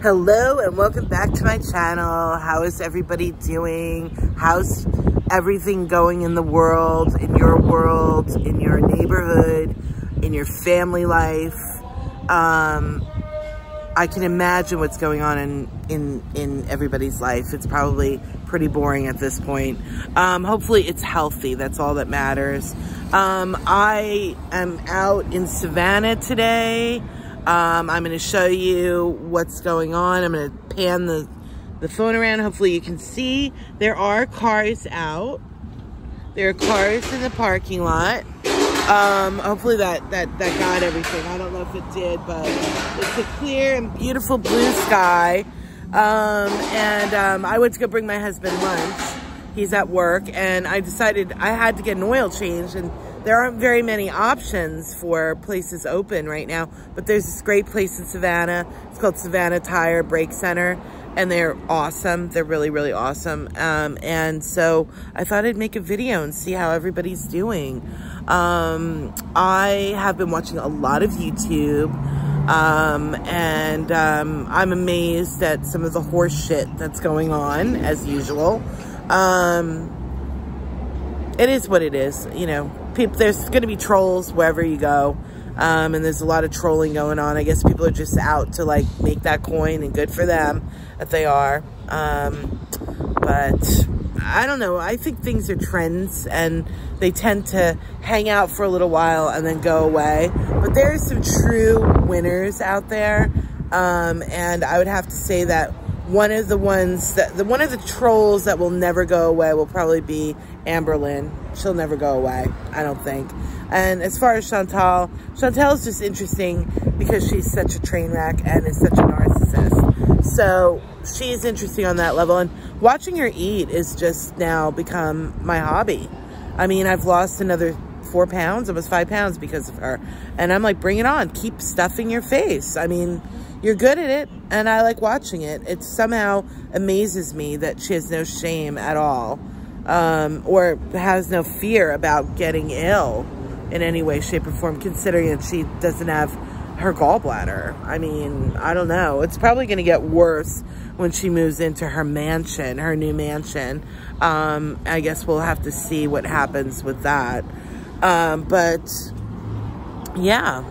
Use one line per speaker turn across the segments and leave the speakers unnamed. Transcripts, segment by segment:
Hello and welcome back to my channel. How is everybody doing? How's everything going in the world, in your neighborhood, in your family life? I can imagine what's going on in everybody's life. It's probably pretty boring at this point. Hopefully it's healthy. That's all that matters. I am out in Savannah today. I'm going to show you what's going on. I'm going to pan the phone around. Hopefully you can see there are cars out. There are cars in the parking lot. Hopefully that got everything. I don't know if it did, but it's a clear and beautiful blue sky. I went to go bring my husband lunch. He's at work, and I decided I had to get an oil change, and there aren't very many options for places open right now, but there's this great place in Savannah. It's called Savannah Tire Brake Center, and they're awesome. They're really, really awesome. And so I thought I'd make a video and see how everybody's doing. I have been watching a lot of YouTube, I'm amazed at some of the horse shit that's going on, as usual. It is what it is, you know. There's going to be trolls wherever you go, and there's a lot of trolling going on. I guess people are just out to, like, make that coin, and good for them that they are. But I don't know. I think things are trends, and they tend to hang out for a little while and then go away. But there's some true winners out there, and I would have to say that one of the trolls that will never go away will probably be Amberlynn. She'll never go away, I don't think. And as far as Chantal is just interesting because she's such a train wreck and is such a narcissist. So she's interesting on that level. And watching her eat is just now become my hobby. I mean, I've lost another 4 pounds, almost 5 pounds because of her. And I'm like, bring it on. Keep stuffing your face. I mean, you're good at it, and I like watching it. It somehow amazes me that she has no shame at all, or has no fear about getting ill in any way, shape, or form, considering that she doesn't have her gallbladder. I mean, I don't know. It's probably going to get worse when she moves into her mansion, her new mansion. I guess we'll have to see what happens with that. But, yeah.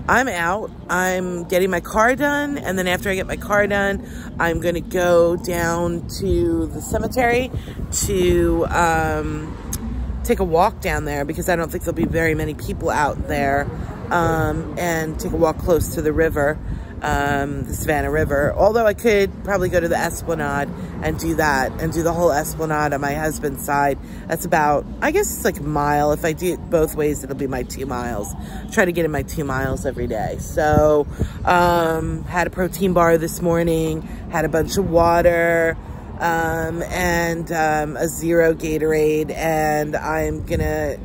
I'm out. I'm getting my car done, and then after I get my car done, I'm going to go down to the cemetery to take a walk down there because I don't think there'll be very many people out there, and take a walk close to the river, the Savannah River. Although I could probably go to the Esplanade and do that, and do the whole Esplanade on my husband's side. That's about, I guess it's like a mile. If I do it both ways, it'll be my 2 miles. Try to get in my 2 miles every day. So, had a protein bar this morning, had a bunch of water, and a zero Gatorade, and I'm gonna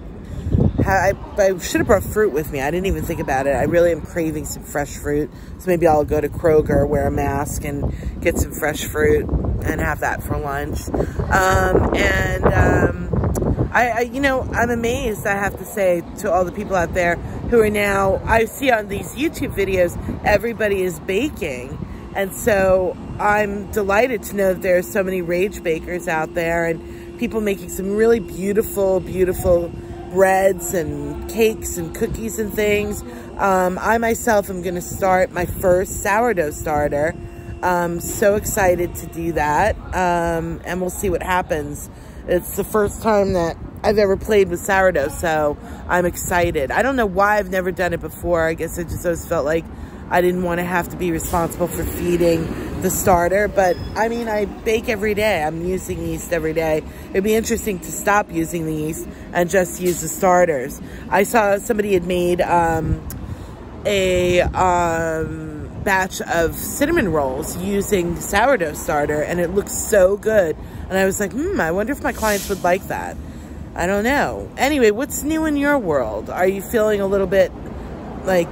I should have brought fruit with me. I didn't even think about it. I really am craving some fresh fruit. So maybe I'll go to Kroger, wear a mask, and get some fresh fruit and have that for lunch. You know, I'm amazed, I have to say, to all the people out there who are now, I see on these YouTube videos, everybody is baking. And so I'm delighted to know that there are so many rage bakers out there and people making some really beautiful, beautiful breads and cakes and cookies and things. I myself am going to start my first sourdough starter. So excited to do that, and we'll see what happens. It's the first time that I've ever played with sourdough, so I'm excited. I don't know why I've never done it before. I guess I just always felt like I didn't want to have to be responsible for feeding the starter, but I mean, I bake every day. I'm using yeast every day. It'd be interesting to stop using the yeast and just use the starters. I saw somebody had made a batch of cinnamon rolls using sourdough starter, and it looks so good. And I was like, I wonder if my clients would like that. I don't know. Anyway, what's new in your world? Are you feeling a little bit like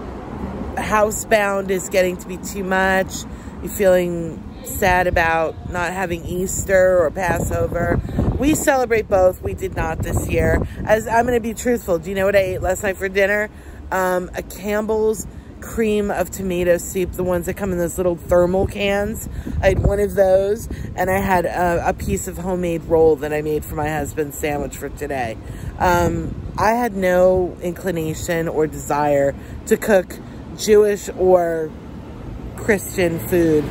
housebound is getting to be too much? You feeling sad about not having Easter or Passover? We celebrate both. We did not this year. As I'm going to be truthful, do you know what I ate last night for dinner? A Campbell's cream of tomato soup, the ones that come in those little thermal cans. I had one of those, and I had a piece of homemade roll that I made for my husband's sandwich for today. I had no inclination or desire to cook Jewish or Christian food.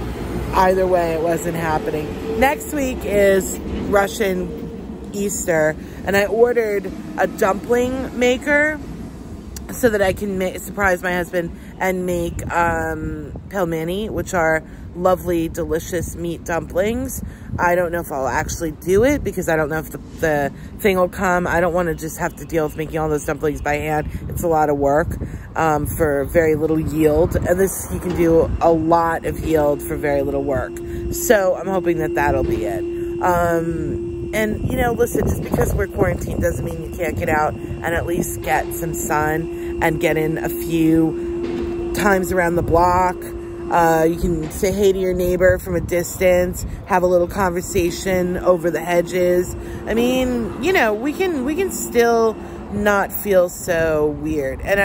Either way, it wasn't happening. Next week is Russian Easter, and I ordered a dumpling maker so that I can surprise my husband and make pelmeni, which are lovely, delicious meat dumplings. I don't know if I'll actually do it because I don't know if the thing will come. I don't want to just have to deal with making all those dumplings by hand. It's a lot of work for very little yield. And this, you can do a lot of yield for very little work. So I'm hoping that that'll be it. And, you know, listen, just because we're quarantined doesn't mean you can't get out and at least get some sun and get in a few times around the block. You can say hey to your neighbor from a distance, have a little conversation over the hedges. I mean, you know, we can still not feel so weird. And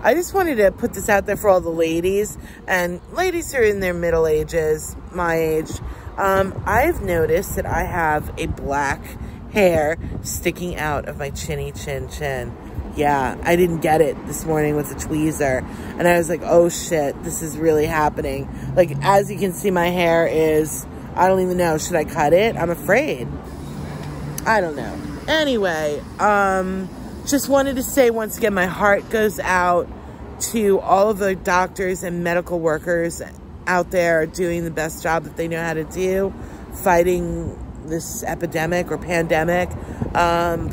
I just wanted to put this out there for all the ladies, and ladies who are in their middle ages, my age. I've noticed that I have a black hair sticking out of my chinny chin. Yeah, I didn't get it this morning with the tweezer. And I was like, oh shit, this is really happening. Like, as you can see, my hair is, I don't even know, should I cut it? I'm afraid. I don't know. Anyway, just wanted to say once again, my heart goes out to all of the doctors and medical workers out there doing the best job that they know how to do, fighting this epidemic or pandemic.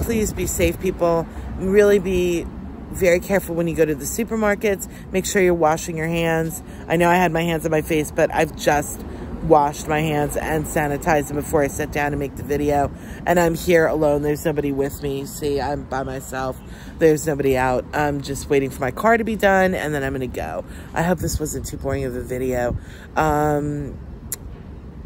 Please be safe, people. Really be very careful when you go to the supermarkets. Make sure you're washing your hands. I know I had my hands on my face, but I've just washed my hands and sanitized them before I sat down to make the video. And I'm here alone. There's nobody with me. See, I'm by myself. There's nobody out. I'm just waiting for my car to be done, and then I'm going to go. I hope this wasn't too boring of a video.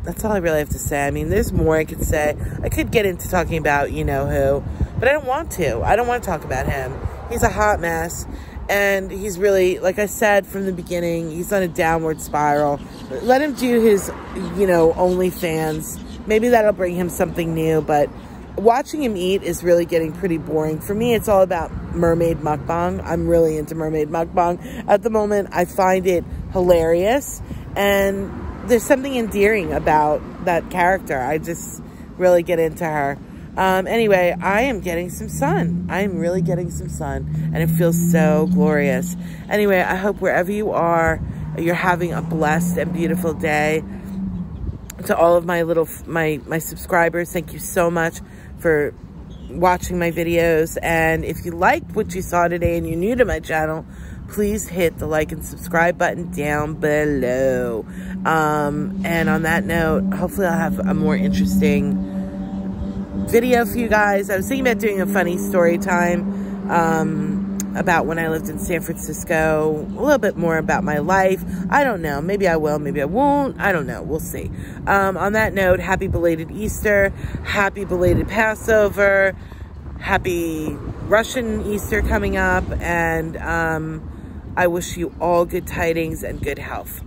That's all I really have to say. I mean, there's more I could say. I could get into talking about you-know-who, but I don't want to. I don't want to talk about him. He's a hot mess, and he's really, like I said from the beginning, he's on a downward spiral. Let him do his, you know, OnlyFans. Maybe that'll bring him something new, but watching him eat is really getting pretty boring. For me, it's all about mermaid mukbang. I'm really into mermaid mukbang. At the moment, I find it hilarious, and there's something endearing about that character. I just really get into her. Anyway, I am getting some sun. I am really getting some sun, and it feels so glorious. Anyway, I hope wherever you are, you're having a blessed and beautiful day. To all of my my subscribers, thank you so much for watching my videos. And if you liked what you saw today and you're new to my channel, please hit the like and subscribe button down below. And on that note, hopefully I'll have a more interesting video for you guys. I was thinking about doing a funny story time about when I lived in San Francisco, a little bit more about my life. I don't know. Maybe I will, maybe I won't. I don't know. We'll see. On that note, happy belated Easter, happy belated Passover, happy Russian Easter coming up, and I wish you all good tidings and good health.